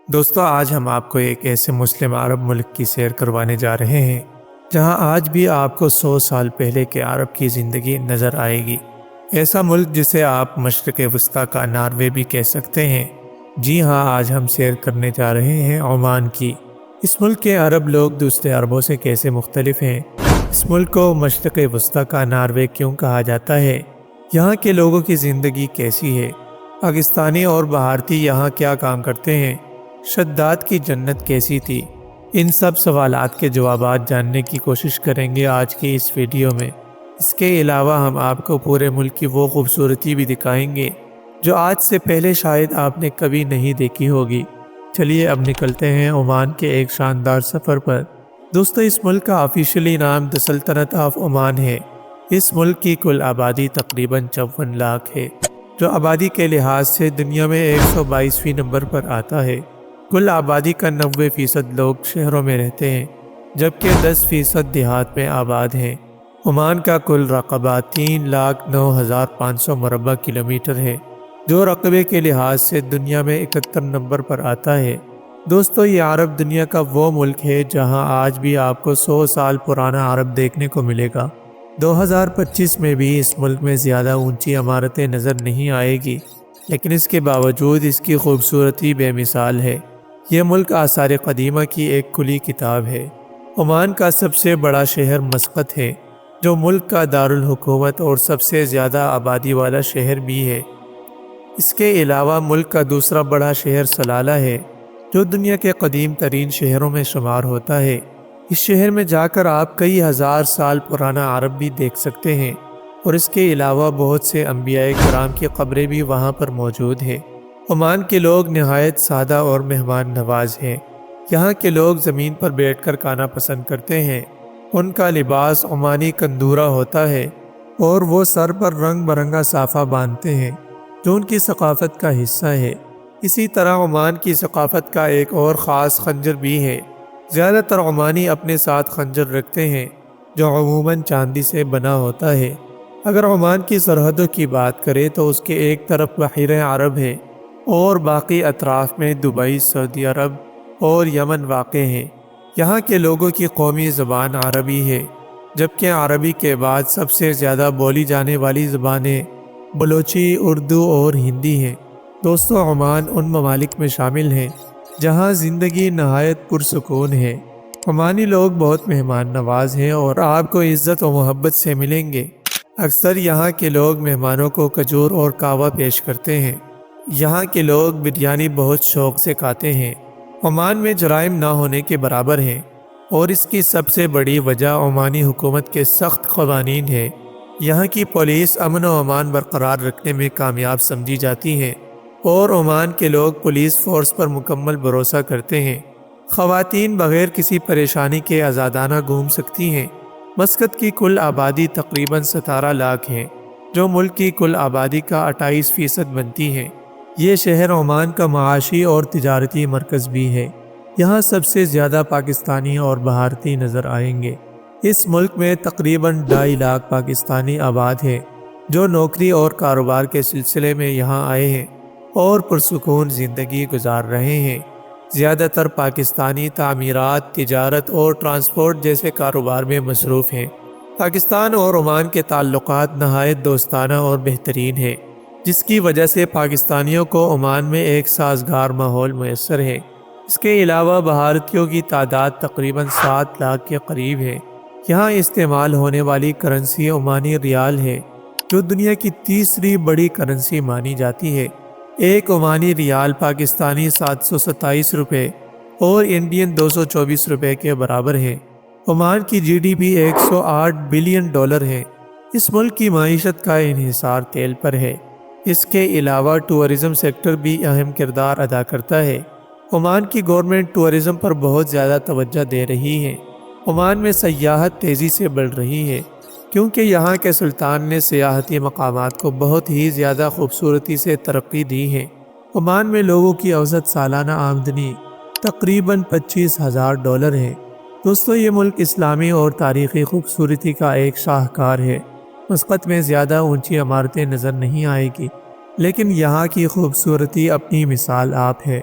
دوستو آج ہم آپ کو ایک ایسے مسلم عرب ملک کی سیر کروانے جا رہے ہیں جہاں آج بھی آپ کو 100 سال پہلے کے عرب کی زندگی نظر آئے گی۔ ایسا ملک جسے آپ مشرق وسطیٰ کا ناروے بھی کہہ سکتے ہیں۔ جی ہاں، آج ہم سیر کرنے جا رہے ہیں عمان کی۔ اس ملک کے عرب لوگ دوسرے عربوں سے کیسے مختلف ہیں؟ اس ملک کو مشرق وسطیٰ کا ناروے کیوں کہا جاتا ہے؟ یہاں کے لوگوں کی زندگی کیسی ہے؟ پاکستانی اور بھارتی یہاں کیا کام کرتے ہیں؟ شداد کی جنت کیسی تھی؟ ان سب سوالات کے جوابات جاننے کی کوشش کریں گے آج کی اس ویڈیو میں۔ اس کے علاوہ ہم آپ کو پورے ملک کی وہ خوبصورتی بھی دکھائیں گے جو آج سے پہلے شاید آپ نے کبھی نہیں دیکھی ہوگی۔ چلیے اب نکلتے ہیں عمان کے ایک شاندار سفر پر۔ دوستو، اس ملک کا آفیشلی نام دی سلطنت آف عمان ہے۔ اس ملک کی کل آبادی تقریباً 54 لاکھ ہے، جو آبادی کے لحاظ سے دنیا میں 122ویں نمبر پر آتا ہے۔ کل آبادی کا 90% لوگ شہروں میں رہتے ہیں، جبکہ 10% دیہات میں آباد ہیں۔ عمان کا کل رقبہ 3,09,500 مربع کلومیٹر ہے، جو رقبے کے لحاظ سے دنیا میں 71 نمبر پر آتا ہے۔ دوستو، یہ عرب دنیا کا وہ ملک ہے جہاں آج بھی آپ کو 100 سال پرانا عرب دیکھنے کو ملے گا۔ 2025 میں بھی اس ملک میں زیادہ اونچی عمارتیں نظر نہیں آئے گی، لیکن اس کے باوجود اس کی خوبصورتی بے مثال ہے۔ یہ ملک آثار قدیمہ کی ایک کھلی کتاب ہے۔ عمان کا سب سے بڑا شہر مسقط ہے، جو ملک کا دارالحکومت اور سب سے زیادہ آبادی والا شہر بھی ہے۔ اس کے علاوہ ملک کا دوسرا بڑا شہر سلالہ ہے، جو دنیا کے قدیم ترین شہروں میں شمار ہوتا ہے۔ اس شہر میں جا کر آپ کئی ہزار سال پرانا عرب بھی دیکھ سکتے ہیں، اور اس کے علاوہ بہت سے انبیاء کرام کی قبریں بھی وہاں پر موجود ہیں۔ عمان کے لوگ نہایت سادہ اور مہمان نواز ہیں۔ یہاں کے لوگ زمین پر بیٹھ کر کھانا پسند کرتے ہیں۔ ان کا لباس عمانی کندورہ ہوتا ہے، اور وہ سر پر رنگ برنگا صافہ باندھتے ہیں، جو ان کی ثقافت کا حصہ ہے۔ اسی طرح عمان کی ثقافت کا ایک اور خاص خنجر بھی ہے۔ زیادہ تر عمانی اپنے ساتھ خنجر رکھتے ہیں، جو عموماً چاندی سے بنا ہوتا ہے۔ اگر عمان کی سرحدوں کی بات کریں تو اس کے ایک طرف بحیرہ عرب ہے، اور باقی اطراف میں دبئی، سعودی عرب اور یمن واقع ہیں۔ یہاں کے لوگوں کی قومی زبان عربی ہے، جبکہ عربی کے بعد سب سے زیادہ بولی جانے والی زبانیں بلوچی، اردو اور ہندی ہیں۔ دوستو، عمان ان ممالک میں شامل ہیں جہاں زندگی نہایت پرسکون ہے۔ عمانی لوگ بہت مہمان نواز ہیں اور آپ کو عزت و محبت سے ملیں گے۔ اکثر یہاں کے لوگ مہمانوں کو کھجور اور قہوہ پیش کرتے ہیں۔ یہاں کے لوگ بریانی بہت شوق سے کھاتے ہیں۔ عمان میں جرائم نہ ہونے کے برابر ہیں، اور اس کی سب سے بڑی وجہ عمانی حکومت کے سخت قوانین ہے۔ یہاں کی پولیس امن و امان برقرار رکھنے میں کامیاب سمجھی جاتی ہے، اور عمان کے لوگ پولیس فورس پر مکمل بھروسہ کرتے ہیں۔ خواتین بغیر کسی پریشانی کے آزادانہ گھوم سکتی ہیں۔ مسقط کی کل آبادی تقریباً 17 لاکھ ہے، جو ملک کی کل آبادی کا 28% بنتی ہے۔ یہ شہر عمان کا معاشی اور تجارتی مرکز بھی ہے۔ یہاں سب سے زیادہ پاکستانی اور بھارتی نظر آئیں گے۔ اس ملک میں تقریباً 2.5 لاکھ پاکستانی آباد ہیں، جو نوکری اور کاروبار کے سلسلے میں یہاں آئے ہیں اور پرسکون زندگی گزار رہے ہیں۔ زیادہ تر پاکستانی تعمیرات، تجارت اور ٹرانسپورٹ جیسے کاروبار میں مصروف ہیں۔ پاکستان اور عمان کے تعلقات نہایت دوستانہ اور بہترین ہیں، جس کی وجہ سے پاکستانیوں کو عمان میں ایک سازگار ماحول میسر ہے۔ اس کے علاوہ بھارتیوں کی تعداد تقریباً 7 لاکھ کے قریب ہے۔ یہاں استعمال ہونے والی کرنسی عمانی ریال ہے، جو دنیا کی تیسری بڑی کرنسی مانی جاتی ہے۔ ایک عمانی ریال پاکستانی 727 روپے اور انڈین 224 روپے کے برابر ہے۔ عمان کی G D P 108 billion dollar ہے۔ اس ملک کی معیشت کا انحصار تیل پر ہے۔ اس کے علاوہ ٹورزم سیکٹر بھی اہم کردار ادا کرتا ہے۔ عمان کی گورنمنٹ ٹورزم پر بہت زیادہ توجہ دے رہی ہے۔ عمان میں سیاحت تیزی سے بڑھ رہی ہے، کیونکہ یہاں کے سلطان نے سیاحتی مقامات کو بہت ہی زیادہ خوبصورتی سے ترقی دی ہے۔ عمان میں لوگوں کی اوسط سالانہ آمدنی تقریباً $25,000 ہے۔ دوستو، یہ ملک اسلامی اور تاریخی خوبصورتی کا ایک شاہکار ہے۔ مسقط میں زیادہ اونچی عمارتیں نظر نہیں آئے گی، لیکن یہاں کی خوبصورتی اپنی مثال آپ ہے۔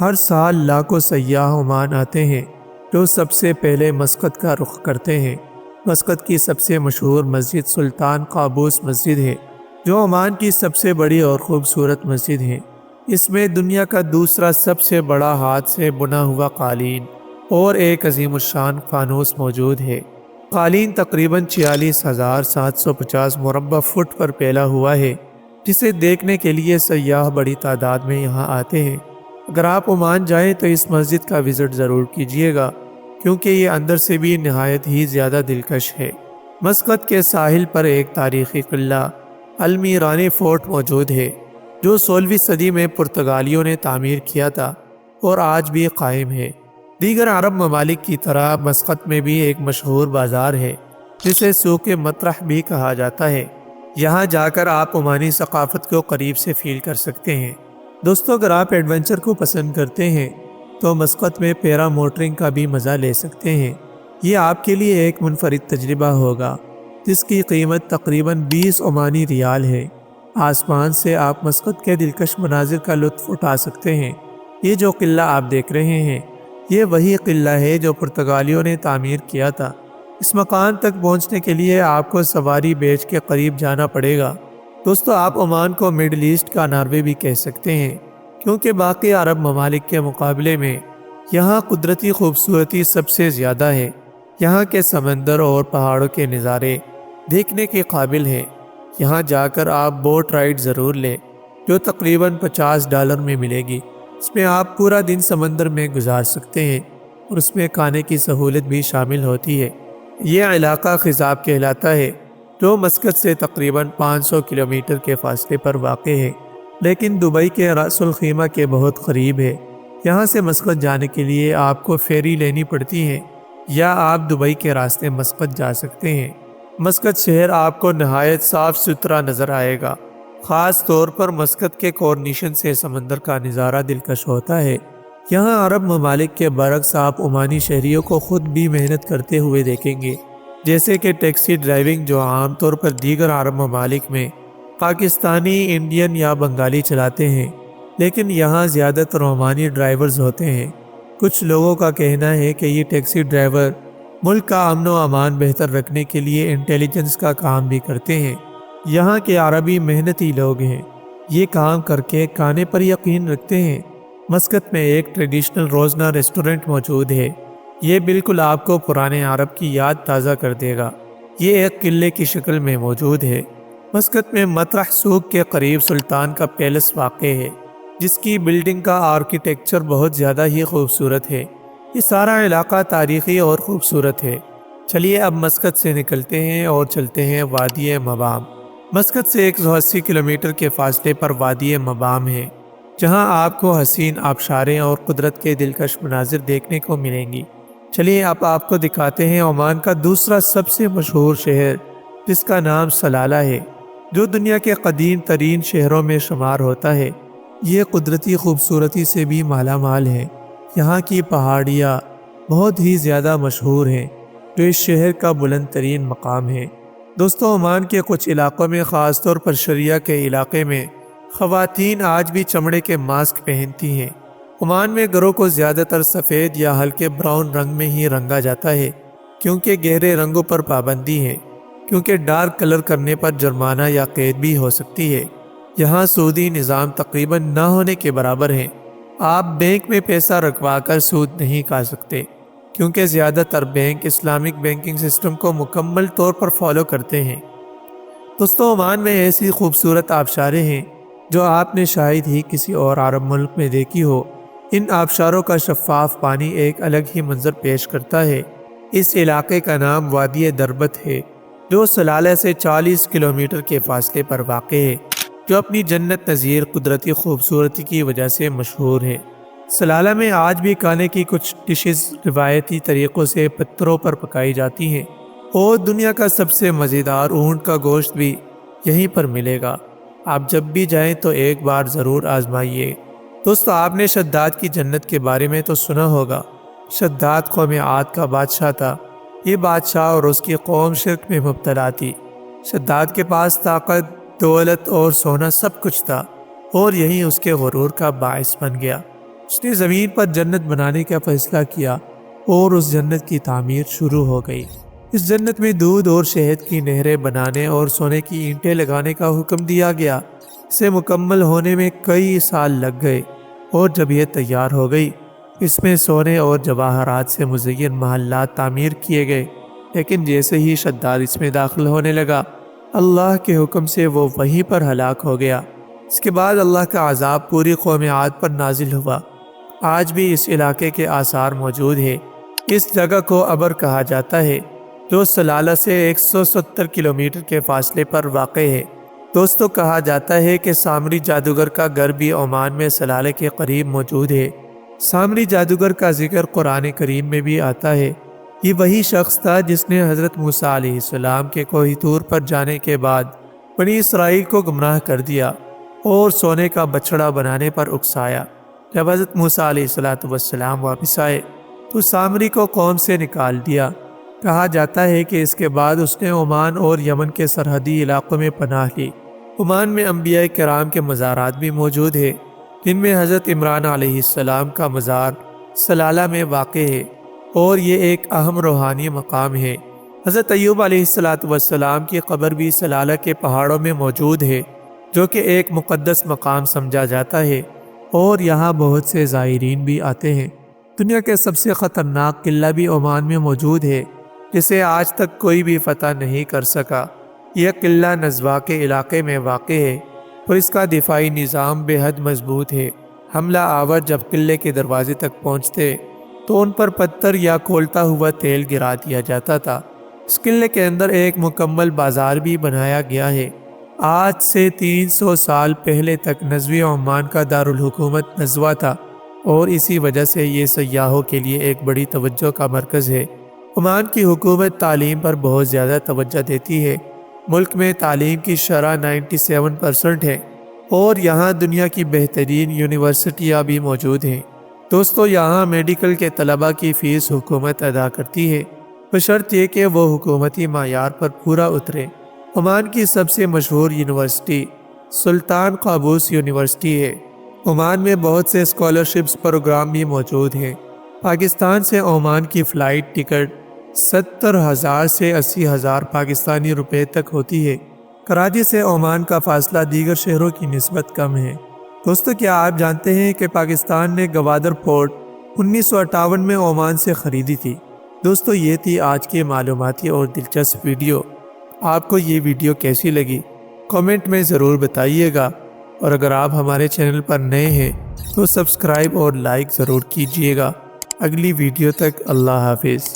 ہر سال لاکھوں سیاح عمان آتے ہیں جو سب سے پہلے مسقط کا رخ کرتے ہیں۔ مسقط کی سب سے مشہور مسجد سلطان قابوس مسجد ہے جو عمان کی سب سے بڑی اور خوبصورت مسجد ہے۔ اس میں دنیا کا دوسرا سب سے بڑا ہاتھ سے بنا ہوا قالین اور ایک عظیم الشان فانوس موجود ہے۔ قالین تقریباً 46,750 مربع فٹ پر پھیلا ہوا ہے، جسے دیکھنے کے لیے سیاح بڑی تعداد میں یہاں آتے ہیں۔ اگر آپ عمان جائیں تو اس مسجد کا وزٹ ضرور کیجیے گا، کیونکہ یہ اندر سے بھی نہایت ہی زیادہ دلکش ہے۔ مسقط کے ساحل پر ایک تاریخی قلعہ المیرانی فورٹ موجود ہے جو 16ویں صدی میں پرتگالیوں نے تعمیر کیا تھا اور آج بھی قائم ہے۔ دیگر عرب ممالک کی طرح مسقط میں بھی ایک مشہور بازار ہے جسے سوق مطرح بھی کہا جاتا ہے۔ یہاں جا کر آپ عمانی ثقافت کو قریب سے فیل کر سکتے ہیں۔ دوستو، اگر آپ ایڈونچر کو پسند کرتے ہیں تو مسقط میں پیرا موٹرنگ کا بھی مزہ لے سکتے ہیں۔ یہ آپ کے لیے ایک منفرد تجربہ ہوگا جس کی قیمت تقریباً 20 عمانی ریال ہے۔ آسمان سے آپ مسقط کے دلکش مناظر کا لطف اٹھا سکتے ہیں۔ یہ جو قلعہ آپ دیکھ رہے ہیں یہ وہی قلعہ ہے جو پرتگالیوں نے تعمیر کیا تھا۔ اس مکان تک پہنچنے کے لیے آپ کو سواری بیچ کے قریب جانا پڑے گا۔ دوستو، آپ عمان کو مڈل ایسٹ کا ناروے بھی کہہ سکتے ہیں، کیونکہ باقی عرب ممالک کے مقابلے میں یہاں قدرتی خوبصورتی سب سے زیادہ ہے۔ یہاں کے سمندر اور پہاڑوں کے نظارے دیکھنے کے قابل ہیں۔ یہاں جا کر آپ بوٹ رائیڈ ضرور لیں جو تقریباً $50 میں ملے گی۔ اس میں آپ پورا دن سمندر میں گزار سکتے ہیں اور اس میں کھانے کی سہولت بھی شامل ہوتی ہے۔ یہ علاقہ خضاب کہلاتا ہے جو مسقط سے تقریباً 500 کلومیٹر کے فاصلے پر واقع ہے، لیکن دبئی کے راس الخیمہ کے بہت قریب ہے۔ یہاں سے مسقط جانے کے لیے آپ کو فیری لینی پڑتی ہے یا آپ دبئی کے راستے مسقط جا سکتے ہیں۔ مسقط شہر آپ کو نہایت صاف ستھرا نظر آئے گا، خاص طور پر مسقط کے کورنیشن سے سمندر کا نظارہ دلکش ہوتا ہے۔ یہاں عرب ممالک کے برعکس آپ عمانی شہریوں کو خود بھی محنت کرتے ہوئے دیکھیں گے، جیسے کہ ٹیکسی ڈرائیونگ جو عام طور پر دیگر عرب ممالک میں پاکستانی، انڈین یا بنگالی چلاتے ہیں، لیکن یہاں زیادہ تر عمانی ڈرائیورز ہوتے ہیں۔ کچھ لوگوں کا کہنا ہے کہ یہ ٹیکسی ڈرائیور ملک کا امن و امان بہتر رکھنے کے لیے انٹیلیجنس کا کام بھی کرتے ہیں۔ یہاں کے عربی محنتی لوگ ہیں، یہ کام کر کے کھانے پر یقین رکھتے ہیں۔ مسقط میں ایک ٹریڈیشنل روزنہ ریسٹورنٹ موجود ہے، یہ بالکل آپ کو پرانے عرب کی یاد تازہ کر دے گا۔ یہ ایک قلعے کی شکل میں موجود ہے۔ مسقط میں مطرح سوق کے قریب سلطان کا پیلس واقع ہے، جس کی بلڈنگ کا آرکیٹیکچر بہت زیادہ ہی خوبصورت ہے۔ یہ سارا علاقہ تاریخی اور خوبصورت ہے۔ چلیے اب مسقط سے نکلتے ہیں اور چلتے ہیں وادی مبام۔ مسقط سے 180 کلومیٹر کے فاصلے پر وادی مبام ہے، جہاں آپ کو حسین آبشاریں اور قدرت کے دلکش مناظر دیکھنے کو ملیں گی۔ چلیے اب آپ کو دکھاتے ہیں عمان کا دوسرا سب سے مشہور شہر، جس کا نام سلالہ ہے، جو دنیا کے قدیم ترین شہروں میں شمار ہوتا ہے۔ یہ قدرتی خوبصورتی سے بھی مالا مال ہے۔ یہاں کی پہاڑیاں بہت ہی زیادہ مشہور ہیں، جو اس شہر کا بلند ترین مقام ہے۔ دوستو، عمان کے کچھ علاقوں میں، خاص طور پر شریعہ کے علاقے میں، خواتین آج بھی چمڑے کے ماسک پہنتی ہیں۔ عمان میں گھروں کو زیادہ تر سفید یا ہلکے براؤن رنگ میں ہی رنگا جاتا ہے، کیونکہ گہرے رنگوں پر پابندی ہے، کیونکہ ڈارک کلر کرنے پر جرمانہ یا قید بھی ہو سکتی ہے۔ یہاں سودی نظام تقریباً نہ ہونے کے برابر ہے۔ آپ بینک میں پیسہ رکھوا کر سود نہیں کھا سکتے، کیونکہ زیادہ تر بینک اسلامک بینکنگ سسٹم کو مکمل طور پر فالو کرتے ہیں۔ دوستو، عمان میں ایسی خوبصورت آبشاریں ہیں جو آپ نے شاید ہی کسی اور عرب ملک میں دیکھی ہو۔ ان آبشاروں کا شفاف پانی ایک الگ ہی منظر پیش کرتا ہے۔ اس علاقے کا نام وادی دربت ہے، جو سلالہ سے 40 کلومیٹر کے فاصلے پر واقع ہے، جو اپنی جنت نظیر قدرتی خوبصورتی کی وجہ سے مشہور ہے۔ سلالہ میں آج بھی کھانے کی کچھ ڈشز روایتی طریقوں سے پتھروں پر پکائی جاتی ہیں، اور دنیا کا سب سے مزیدار اونٹ کا گوشت بھی یہیں پر ملے گا۔ آپ جب بھی جائیں تو ایک بار ضرور آزمائیے۔ دوستو، آپ نے شداد کی جنت کے بارے میں تو سنا ہوگا۔ شداد قوم عاد کا بادشاہ تھا۔ یہ بادشاہ اور اس کی قوم شرک میں مبتلا تھی۔ شداد کے پاس طاقت، دولت اور سونا سب کچھ تھا، اور یہی اس کے غرور کا باعث بن گیا۔ اس نے زمین پر جنت بنانے کا فیصلہ کیا اور اس جنت کی تعمیر شروع ہو گئی۔ اس جنت میں دودھ اور شہد کی نہریں بنانے اور سونے کی اینٹیں لگانے کا حکم دیا گیا۔ اسے مکمل ہونے میں کئی سال لگ گئے، اور جب یہ تیار ہو گئی اس میں سونے اور جواہرات سے مزین محلات تعمیر کیے گئے۔ لیکن جیسے ہی شداد اس میں داخل ہونے لگا، اللہ کے حکم سے وہ وہیں پر ہلاک ہو گیا۔ اس کے بعد اللہ کا عذاب پوری قوم عاد پر نازل ہوا۔ آج بھی اس علاقے کے آثار موجود ہیں۔ اس جگہ کو ابر کہا جاتا ہے، جو سلالہ سے 170 کلومیٹر کے فاصلے پر واقع ہے۔ دوستو، کہا جاتا ہے کہ سامری جادوگر کا گھر بھی عمان میں سلالہ کے قریب موجود ہے۔ سامری جادوگر کا ذکر قرآن کریم میں بھی آتا ہے۔ یہ وہی شخص تھا جس نے حضرت موسیٰ علیہ السلام کے کوہ طور پر جانے کے بعد بنی اسرائیل کو گمراہ کر دیا اور سونے کا بچڑا بنانے پر اکسایا۔ جب حضرت موسیٰ علیہ السلام واپس آئے تو سامری کو قوم سے نکال دیا۔ کہا جاتا ہے کہ اس کے بعد اس نے عمان اور یمن کے سرحدی علاقوں میں پناہ لی۔ عمان میں انبیاء کرام کے مزارات بھی موجود ہیں، جن میں حضرت عمران علیہ السلام کا مزار سلالہ میں واقع ہے، اور یہ ایک اہم روحانی مقام ہے۔ حضرت ایوب علیہ السلام کی قبر بھی سلالہ کے پہاڑوں میں موجود ہے، جو کہ ایک مقدس مقام سمجھا جاتا ہے، اور یہاں بہت سے زائرین بھی آتے ہیں۔ دنیا کے سب سے خطرناک قلعہ بھی عمان میں موجود ہے، جسے آج تک کوئی بھی فتح نہیں کر سکا۔ یہ قلعہ نزوا کے علاقے میں واقع ہے، اور اس کا دفاعی نظام بے حد مضبوط ہے۔ حملہ آور جب قلعے کے دروازے تک پہنچتے تو ان پر پتھر یا کھولتا ہوا تیل گرا دیا جاتا تھا۔ اس قلعے کے اندر ایک مکمل بازار بھی بنایا گیا ہے۔ آج سے 300 سال پہلے تک نزوی عمان کا دارالحکومت نزوا تھا، اور اسی وجہ سے یہ سیاحوں کے لیے ایک بڑی توجہ کا مرکز ہے۔ عمان کی حکومت تعلیم پر بہت زیادہ توجہ دیتی ہے۔ ملک میں تعلیم کی شرح 97% ہے، اور یہاں دنیا کی بہترین یونیورسٹیاں بھی موجود ہیں۔ دوستو، یہاں میڈیکل کے طلباء کی فیس حکومت ادا کرتی ہے، بشرط یہ کہ وہ حکومتی معیار پر پورا اترے۔ عمان کی سب سے مشہور یونیورسٹی سلطان قابوس یونیورسٹی ہے۔ عمان میں بہت سے اسکالرشپس پروگرام بھی موجود ہیں۔ پاکستان سے عمان کی فلائٹ ٹکٹ 70,000 سے 80,000 پاکستانی روپے تک ہوتی ہے۔ کراچی سے عمان کا فاصلہ دیگر شہروں کی نسبت کم ہے۔ دوستو، کیا آپ جانتے ہیں کہ پاکستان نے گوادر پورٹ 1958 میں عمان سے خریدی تھی؟ دوستو، یہ تھی آج کی معلوماتی اور دلچسپ ویڈیو۔ آپ کو یہ ویڈیو کیسی لگی؟ کامنٹ میں ضرور بتائیے گا، اور اگر آپ ہمارے چینل پر نئے ہیں تو سبسکرائب اور لائک ضرور کیجیے گا۔ اگلی ویڈیو تک اللہ حافظ۔